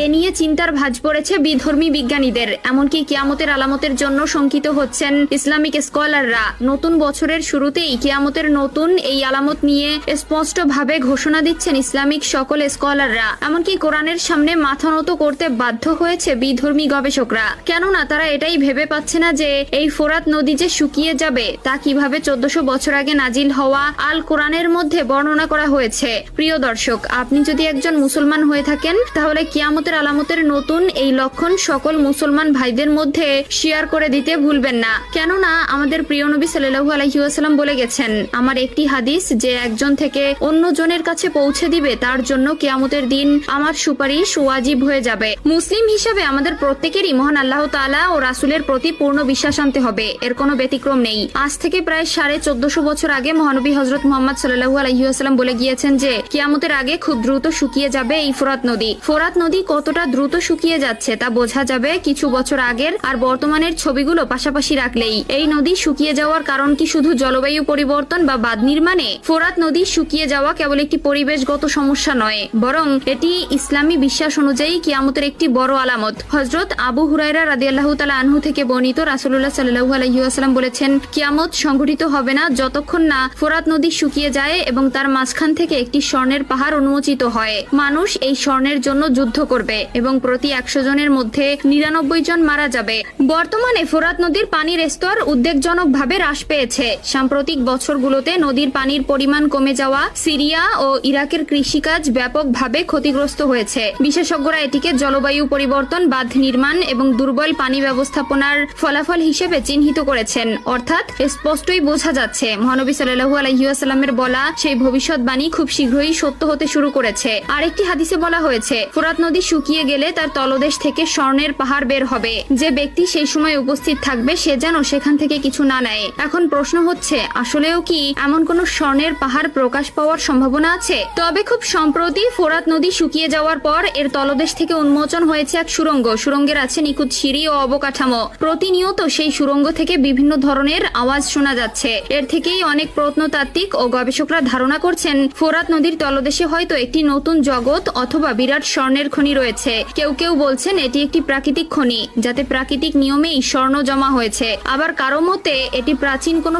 এ নিয়ে চিন্তার ভাঁজ পড়েছে বিধর্মী বিজ্ঞানীদের। এমনকি কিয়ামতের আলামতের জন্য শঙ্কিত হচ্ছেন ইসলামিক স্কলাররা। নতুন বছরের শুরুতেই কিয়ামতের নতুন এই আলামত নিয়ে স্পষ্টভাবে ঘোষণা দিচ্ছেন ইসলামিক সকল স্কলাররা। এমনকি কোরআনের সামনে মাথা নত করতে বাধ্য হয়েছে বিধর্মী গবেষকরা। কেননা তারা এটাই ভেবে পাচ্ছে না যে এই ফোরাত নদী যে শুকিয়ে যাবে তা কিভাবে 1400 বছর আগে নাজিল হওয়া আল কোরআনের মধ্যে বর্ণনা করা হয়েছে। প্রিয় দর্শক, আপনি যদি একজন মুসলমান হয়ে থাকেন তাহলে কিয়ামতের আলামতের নতুন এই লক্ষণ সকল মুসলমান ভাইদের মধ্যে শেয়ার করে দিতে ভুলবেন না। কেননা আমাদের প্রিয় নবী সাল্লাল্লাহু আলাইহি ওয়াসাল্লাম বলে গেছেন, আমার একটি হাদিস যে একজন থেকে অন্য জনের কাছে পৌঁছে দিবে তার জন্য কিয়ামতের দিন আমার সুপারিশ ওয়াজিব হয়ে যাবে। মুসলিম হিসেবে আমাদের প্রত্যেকেরই মহান আল্লাহ তাআলা ও রাসূলের প্রতি পূর্ণ বিশ্বাস আনতে হবে, এর কোনো ব্যতিক্রম নেই। আজ থেকে প্রায় 1450 বছর আগে মহানবী হযরত মুহাম্মদ সাল্লাল্লাহু আলাইহি ওয়াসাল্লাম বলে গিয়েছেন যে কিয়ামতের আগে খুব দ্রুত শুকিয়ে যাবে এই ফোরাত নদী। ফোরাত নদী কতটা দ্রুত শুকিয়ে যাচ্ছে তা বোঝা যাবে কিছু বছর আগের আর বর্তমানের ছবিগুলো পাশাপাশি রাখলেই। এই নদী শুকিয়ে যাওয়ার কারণ কি শুধু জলবায়ু পরিবর্তন বা বাঁধ নির্মাণে? ফোরাত নদী শুকিয়ে যাওয়া কেবল একটি পরিবেশগত সমস্যা নয়, বরং এটি ইসলামী বিশ্বাস অনুযায়ী কিয়ামতের একটি বড় আলামত। হযরত আবু হুরায়রা রাদিয়াল্লাহু তাআলা আনহু থেকে বর্ণিত, রাসূলুল্লাহ সাল্লাল্লাহু আলাইহি ওয়াসাল্লাম বলেছেন, কিয়ামত সংঘটিত হবে না যতক্ষণ না ফোরাত নদী শুকিয়ে যায় এবং তার মাঝখান থেকে একটি স্বর্ণের পাহাড় উন্মোচিত হয়। মানুষ এই স্বর্ণের জন্য যুদ্ধ করবে এবং প্রতি 100 জনের মধ্যে 99 জন মারা যাবে। বর্তমানে ফোরাত নদীর পানির স্তর উদ্বেগজনকভাবে হ্রাস পেয়েছে। সাম্প্রতিক বছরগুলোতে নদীর পানির পরিমাণ কমে যাওয়া সিরিয়া ও ইরাকের কৃষিকাজ ব্যাপকভাবে ক্ষতিগ্রস্ত হয়েছে। বিশেষজ্ঞরা এটিকে জলবায়ু পরিবর্তন, বাঁধ নির্মাণ এবং দুর্বল পানি ব্যবস্থাপনার ফলাফল হিসেবে চিহ্নিত করেছেন। অর্থাৎ স্পষ্টই বোঝা যাচ্ছে মহানবী সাল্লাল্লাহু আলাইহি ওয়াসাল্লামের বলা সেই ভবিষ্যৎবাণী খুব শীঘ্রই সত্য হতে শুরু করেছে। আরেকটি হাদিসে বলা হয়েছে, ফোরাত নদী শুকিয়ে গেলে তার তলদেশ থেকে স্বর্ণের পাহাড় বের হবে। যে ব্যক্তি সেই সময় উপস্থিত থাকবে সে যেন সেখান থেকে কিছু না নেয়। এখন প্রশ্ন হচ্ছে, আসলেও কি এমন কোন স্বর্ণের পাহাড় প্রকাশ পাওয়ার সম্ভাবনা আছে? তবে খুব সম্প্রতি ফোরাত নদী শুকিয়ে যাওয়ার পর এর তলদেশ থেকে উন্মোচন হয়েছে এক সুড়ঙ্গ। সুড়ঙ্গের আছে নিখুঁত সিঁড়ি ও অবকাঠামো। প্রতিনিয়ত সেই সুড়ঙ্গ থেকে বিভিন্ন ধরনের আওয়াজ শোনা যাচ্ছে। এর থেকেই অনেক প্রত্নতাত্ত্বিক ও গবেষকরা ধারণা করছেন ফোরাত নদীর তলদেশে হয়তো একটি নতুন জগৎ অথবা বিরাট স্বর্ণের খনি রয়েছে। কেউ কেউ বলছেন এটি একটি প্রাকৃতিক খনি, যাতে প্রাকৃতিক নিয়মেই স্বর্ণ জমা হয়েছে। আবার কারো মতে এটি প্রাচীন কোনো